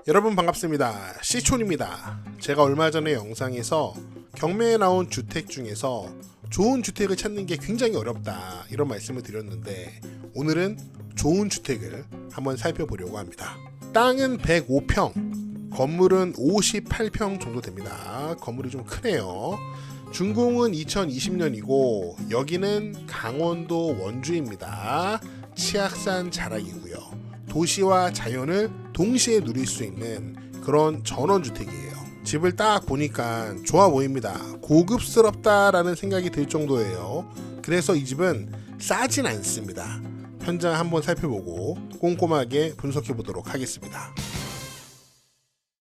여러분 반갑습니다. 시촌입니다. 제가 얼마 전에 영상에서 경매에 나온 주택 중에서 좋은 주택을 찾는 게 굉장히 어렵다 이런 말씀을 드렸는데, 오늘은 좋은 주택을 한번 살펴보려고 합니다. 땅은 105평, 건물은 58평 정도 됩니다. 건물이 좀 크네요. 준공은 2020년이고 여기는 강원도 원주입니다. 치악산 자락이고요. 도시와 자연을 동시에 누릴 수 있는 그런 전원주택이에요. 집을 딱 보니까 좋아 보입니다. 고급스럽다라는 생각이 들 정도예요. 그래서 이 집은 싸진 않습니다. 현장 한번 살펴보고 꼼꼼하게 분석해 보도록 하겠습니다.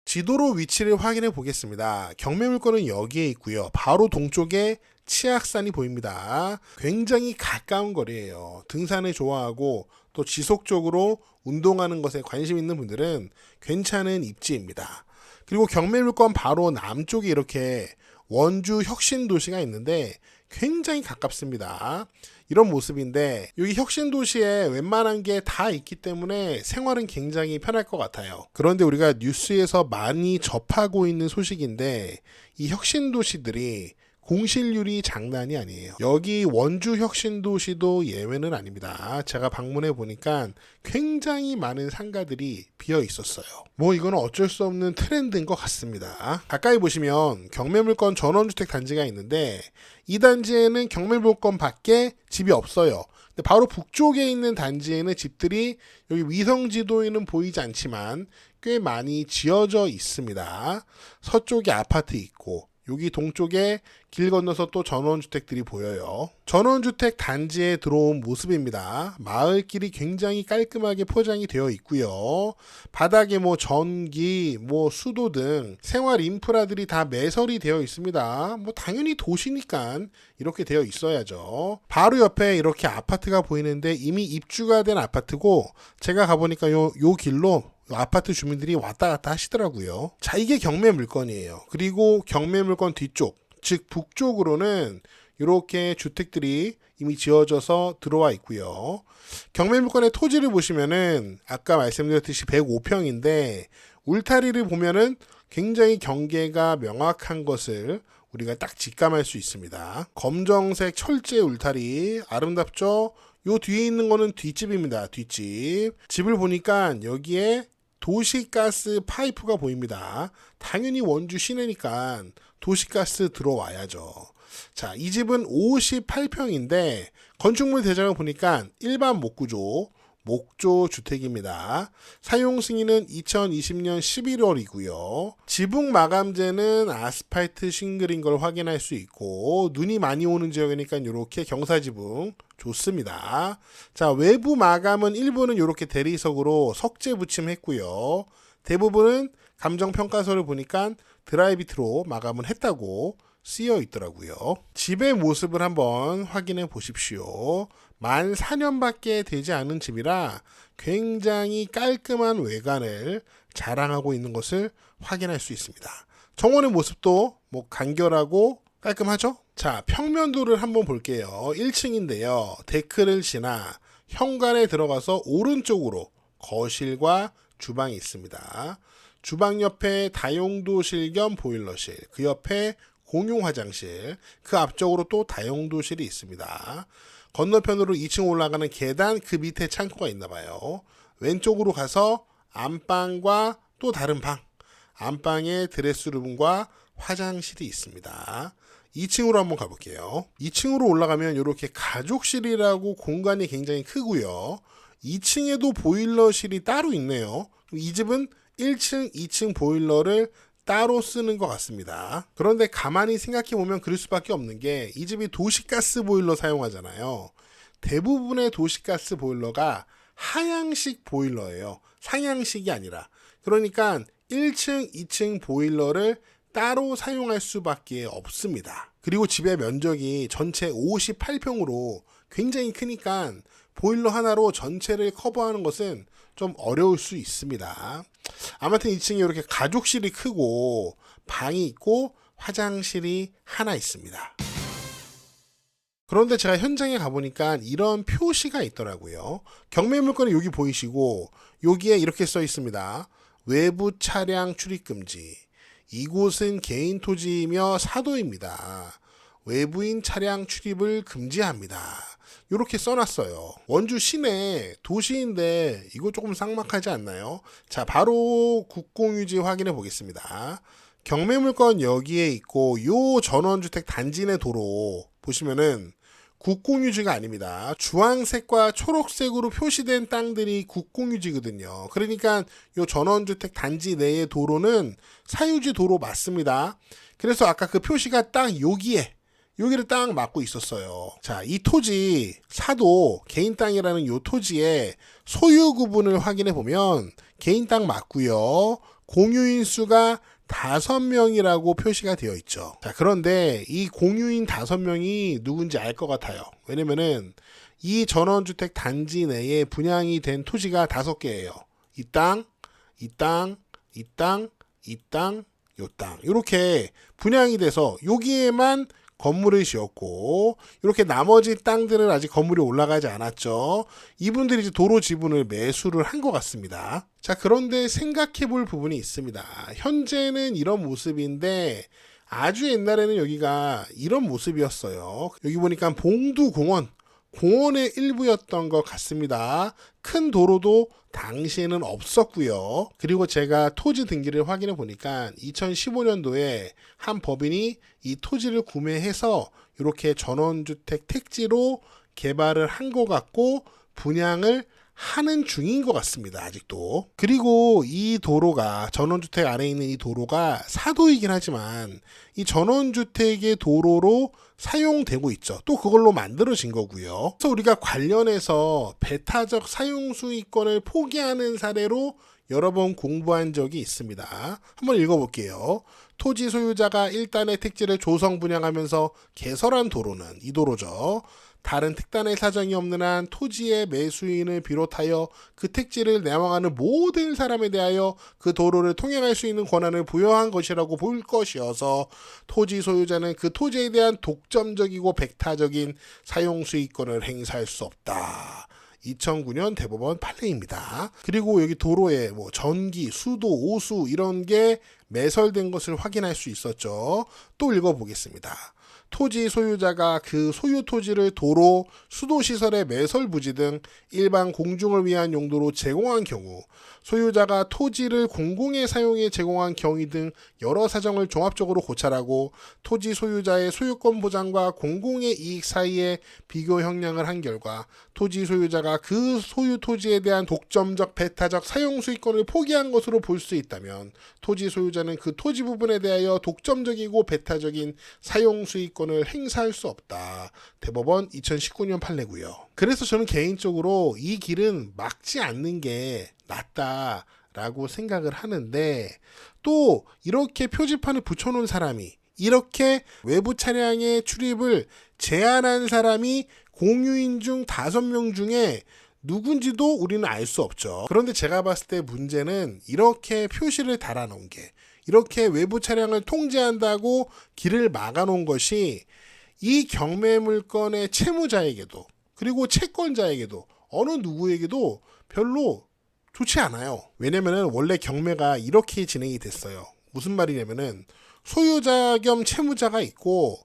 지도로 위치를 확인해 보겠습니다. 경매 물건은 여기에 있고요. 바로 동쪽에 치악산이 보입니다. 굉장히 가까운 거리예요. 등산을 좋아하고 또 지속적으로 운동하는 것에 관심 있는 분들은 괜찮은 입지입니다. 그리고 경매 물건 바로 남쪽에 이렇게 원주 혁신도시가 있는데 굉장히 가깝습니다. 이런 모습인데 여기 혁신도시에 웬만한 게 다 있기 때문에 생활은 굉장히 편할 것 같아요. 그런데 우리가 뉴스에서 많이 접하고 있는 소식인데 이 혁신도시들이 공실률이 장난이 아니에요. 여기 원주 혁신도시도 예외는 아닙니다. 제가 방문해 보니까 굉장히 많은 상가들이 비어 있었어요. 뭐 이거는 어쩔 수 없는 트렌드인 것 같습니다. 가까이 보시면 경매물건 전원주택 단지가 있는데 이 단지에는 경매물건 밖에 집이 없어요. 근데 바로 북쪽에 있는 단지에는 집들이 여기 위성지도에는 보이지 않지만 꽤 많이 지어져 있습니다. 서쪽에 아파트 있고 여기 동쪽에 길 건너서 또 전원주택들이 보여요. 전원주택 단지에 들어온 모습입니다. 마을길이 굉장히 깔끔하게 포장이 되어 있고요. 바닥에 전기, 수도 등 생활 인프라들이 다 매설이 되어 있습니다. 당연히 도시니까 이렇게 되어 있어야죠. 바로 옆에 이렇게 아파트가 보이는데 이미 입주가 된 아파트고, 제가 가보니까 요 길로 아파트 주민들이 왔다 갔다 하시더라고요. 자, 이게 경매 물건이에요. 그리고 경매 물건 뒤쪽, 즉 북쪽으로는 이렇게 주택들이 이미 지어져서 들어와 있고요. 경매 물건의 토지를 보시면은 아까 말씀드렸듯이 105평인데 울타리를 보면은 굉장히 경계가 명확한 것을 우리가 딱 직감할 수 있습니다. 검정색 철제 울타리 아름답죠? 요 뒤에 있는 거는 뒷집입니다. 뒷집. 집을 보니까 여기에 도시가스 파이프가 보입니다. 당연히 원주 시내니까 도시가스 들어와야죠. 자, 이 집은 58평인데 건축물 대장을 보니까 일반 목구조, 목조 주택입니다. 사용 승인은 2020년 11월이고요. 지붕 마감재는 아스팔트 싱글인 걸 확인할 수 있고, 눈이 많이 오는 지역이니까 이렇게 경사지붕 좋습니다. 자, 외부 마감은 일부는 이렇게 대리석으로 석재 붙임했고요. 대부분은 감정평가서를 보니까 드라이비트로 마감을 했다고 쓰여 있더라고요. 집의 모습을 한번 확인해 보십시오. 만 4년밖에 되지 않은 집이라 굉장히 깔끔한 외관을 자랑하고 있는 것을 확인할 수 있습니다. 정원의 모습도 간결하고 깔끔하죠? 자, 평면도를 한번 볼게요. 1층인데요. 데크를 지나 현관에 들어가서 오른쪽으로 거실과 주방이 있습니다. 주방 옆에 다용도실 겸 보일러실, 그 옆에 공용 화장실, 그 앞쪽으로 또 다용도실이 있습니다. 건너편으로 2층 올라가는 계단, 그 밑에 창고가 있나 봐요. 왼쪽으로 가서 안방과 또 다른 방, 안방에 드레스룸과 화장실이 있습니다. 2층으로 한번 가볼게요. 2층으로 올라가면 이렇게 가족실이라고 공간이 굉장히 크고요. 2층에도 보일러실이 따로 있네요. 이 집은 1층, 2층 보일러를 따로 쓰는 것 같습니다. 그런데 가만히 생각해보면 그럴 수밖에 없는 게 이 집이 도시가스 보일러 사용하잖아요. 대부분의 도시가스 보일러가 하향식 보일러예요. 상향식이 아니라. 그러니까 1층, 2층 보일러를 따로 사용할 수밖에 없습니다. 그리고 집의 면적이 전체 58평으로 굉장히 크니까 보일러 하나로 전체를 커버하는 것은 좀 어려울 수 있습니다. 아무튼 2층에 이렇게 가족실이 크고 방이 있고 화장실이 하나 있습니다. 그런데 제가 현장에 가보니까 이런 표시가 있더라고요. 경매 물건이 여기 보이시고 여기에 이렇게 써 있습니다. 외부 차량 출입 금지. 이곳은 개인 토지이며 사도입니다. 외부인 차량 출입을 금지합니다. 이렇게 써놨어요. 원주 시내 도시인데 이거 조금 삭막하지 않나요? 자, 바로 국공유지 확인해 보겠습니다. 경매물건 여기에 있고 요 전원주택 단지 내 도로 보시면은 국공유지가 아닙니다. 주황색과 초록색으로 표시된 땅들이 국공유지거든요. 그러니까 요 전원주택 단지 내의 도로는 사유지 도로 맞습니다. 그래서 아까 그 표시가 딱 여기를 딱 막고 있었어요. 자, 이 토지 사도 개인 땅이라는 요 토지의 소유 구분을 확인해 보면 개인 땅 맞고요. 공유인 수가 5명이라고 표시가 되어 있죠. 자, 그런데 이 공유인 5명이 누군지 알 것 같아요. 왜냐면은 이 전원주택 단지 내에 분양이 된 토지가 5개예요. 이 땅, 이 땅, 이 땅, 이 땅, 요 땅. 이렇게 분양이 돼서 여기에만 건물을 지었고 이렇게 나머지 땅들은 아직 건물이 올라가지 않았죠. 이분들이 이제 도로 지분을 매수를 한 것 같습니다. 자, 그런데 생각해 볼 부분이 있습니다. 현재는 이런 모습인데 아주 옛날에는 여기가 이런 모습이었어요. 여기 보니까 공원의 일부였던 것 같습니다. 큰 도로도 당시에는 없었고요. 그리고 제가 토지 등기를 확인해 보니까 2015년도에 한 법인이 이 토지를 구매해서 이렇게 전원주택 택지로 개발을 한 것 같고 분양을 하는 중인 것 같습니다. 아직도. 그리고 이 도로가 전원주택 안에 있는 이 도로가 사도이긴 하지만 이 전원주택의 도로로 사용되고 있죠. 또 그걸로 만들어진 거고요. 그래서 우리가 관련해서 배타적 사용수익권을 포기하는 사례로 여러 번 공부한 적이 있습니다. 한번 읽어볼게요. 토지 소유자가 일단의 택지를 조성 분양하면서 개설한 도로는 이 도로죠. 다른 특단의 사정이 없는 한 토지의 매수인을 비롯하여 그 택지를 내망하는 모든 사람에 대하여 그 도로를 통행할 수 있는 권한을 부여한 것이라고 볼 것이어서 토지 소유자는 그 토지에 대한 독점적이고 백타적인 사용수익권을 행사할 수 없다. 2009년 대법원 판례입니다. 그리고 여기 도로에 전기, 수도, 오수 이런 게 매설된 것을 확인할 수 있었죠. 또 읽어보겠습니다. 토지 소유자가 그 소유 토지를 도로, 수도시설의 매설 부지 등 일반 공중을 위한 용도로 제공한 경우 소유자가 토지를 공공의 사용에 제공한 경위 등 여러 사정을 종합적으로 고찰하고 토지 소유자의 소유권 보장과 공공의 이익 사이에 비교 형량을 한 결과 토지 소유자가 그 소유 토지에 대한 독점적 배타적 사용 수익권을 포기한 것으로 볼 수 있다면 토지 소유자는 그 토지 부분에 대하여 독점적이고 배타적인 사용 수익권을 행사할 수 없다. 대법원 2019년 판례고요. 그래서 저는 개인적으로 이 길은 막지 않는 게 낫다라고 생각을 하는데 또 이렇게 표지판을 붙여놓은 사람이 이렇게 외부 차량의 출입을 제한한 사람이 공유인 중 5명 중에 누군지도 우리는 알 수 없죠. 그런데 제가 봤을 때 문제는 이렇게 표시를 달아놓은 게 이렇게 외부 차량을 통제한다고 길을 막아놓은 것이 이 경매 물건의 채무자에게도 그리고 채권자에게도 어느 누구에게도 별로 좋지 않아요. 왜냐면은 원래 경매가 이렇게 진행이 됐어요. 무슨 말이냐면은 소유자 겸 채무자가 있고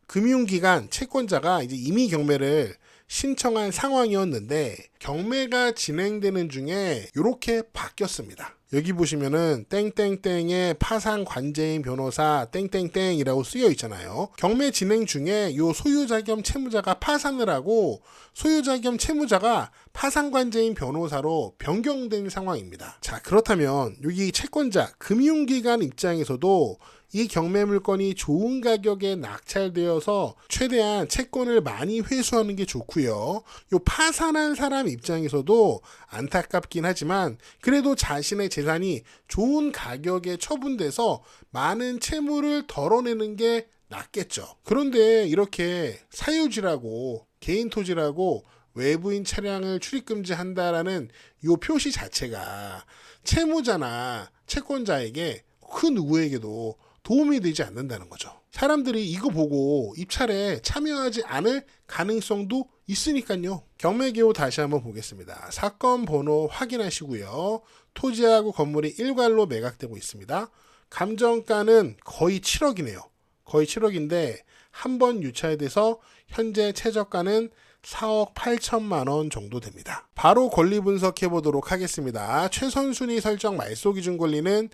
금융기관 채권자가 이제 이미 경매를 신청한 상황이었는데 경매가 진행되는 중에 이렇게 바뀌었습니다. 여기 보시면은 땡땡땡의 파산 관제인 변호사 땡땡땡이라고 쓰여 있잖아요. 경매 진행 중에 요 소유자 겸 채무자가 파산을 하고 소유자 겸 채무자가 파산 관제인 변호사로 변경된 상황입니다. 자, 그렇다면 여기 채권자 금융기관 입장에서도 이 경매 물건이 좋은 가격에 낙찰되어서 최대한 채권을 많이 회수하는 게 좋고요. 요 파산한 사람 입장에서도 안타깝긴 하지만 그래도 자신의 재산이 좋은 가격에 처분돼서 많은 채무를 덜어내는 게 낫겠죠. 그런데 이렇게 사유지라고 개인 토지라고 외부인 차량을 출입금지한다라는 요 표시 자체가 채무자나 채권자에게 그 누구에게도 도움이 되지 않는다는 거죠. 사람들이 이거 보고 입찰에 참여하지 않을 가능성도 있으니까요. 경매기호 다시 한번 보겠습니다. 사건 번호 확인하시고요. 토지하고 건물이 일괄로 매각되고 있습니다. 감정가는 거의 7억이네요. 거의 7억인데 한 번 유찰돼서 현재 최저가는 4억 8천만 원 정도 됩니다. 바로 권리 분석해 보도록 하겠습니다. 최선순위 설정 말소 기준 권리는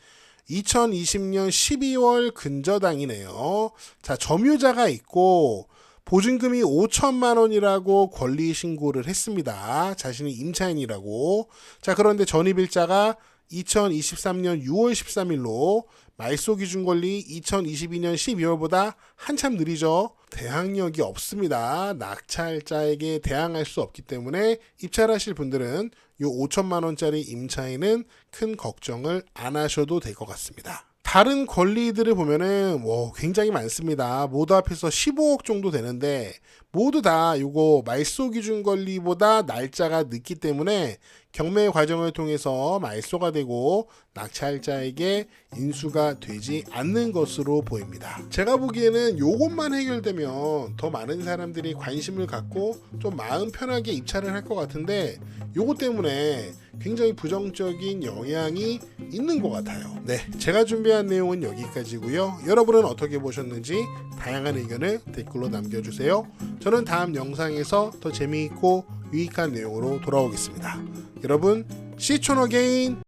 2020년 12월 근저당이네요. 자, 점유자가 있고 보증금이 5천만 원이라고 권리 신고를 했습니다. 자신이 임차인이라고. 자, 그런데 전입일자가 2023년 6월 13일로 말소 기준 권리 2022년 12월보다 한참 느리죠. 대항력이 없습니다. 낙찰자에게 대항할 수 없기 때문에 입찰하실 분들은 이 5천만 원짜리 임차인은 큰 걱정을 안 하셔도 될 것 같습니다. 다른 권리들을 보면은 굉장히 많습니다. 모두 합해서 15억 정도 되는데 모두 다 이거 말소 기준 권리보다 날짜가 늦기 때문에 경매 과정을 통해서 말소가 되고 낙찰자에게 인수가 되지 않는 것으로 보입니다. 제가 보기에는 이것만 해결되면 더 많은 사람들이 관심을 갖고 좀 마음 편하게 입찰을 할 것 같은데 이것 때문에 굉장히 부정적인 영향이 있는 것 같아요. 네, 제가 준비한 내용은 여기까지고요. 여러분은 어떻게 보셨는지 다양한 의견을 댓글로 남겨주세요. 저는 다음 영상에서 더 재미있고 유익한 내용으로 돌아오겠습니다. 여러분, See you again!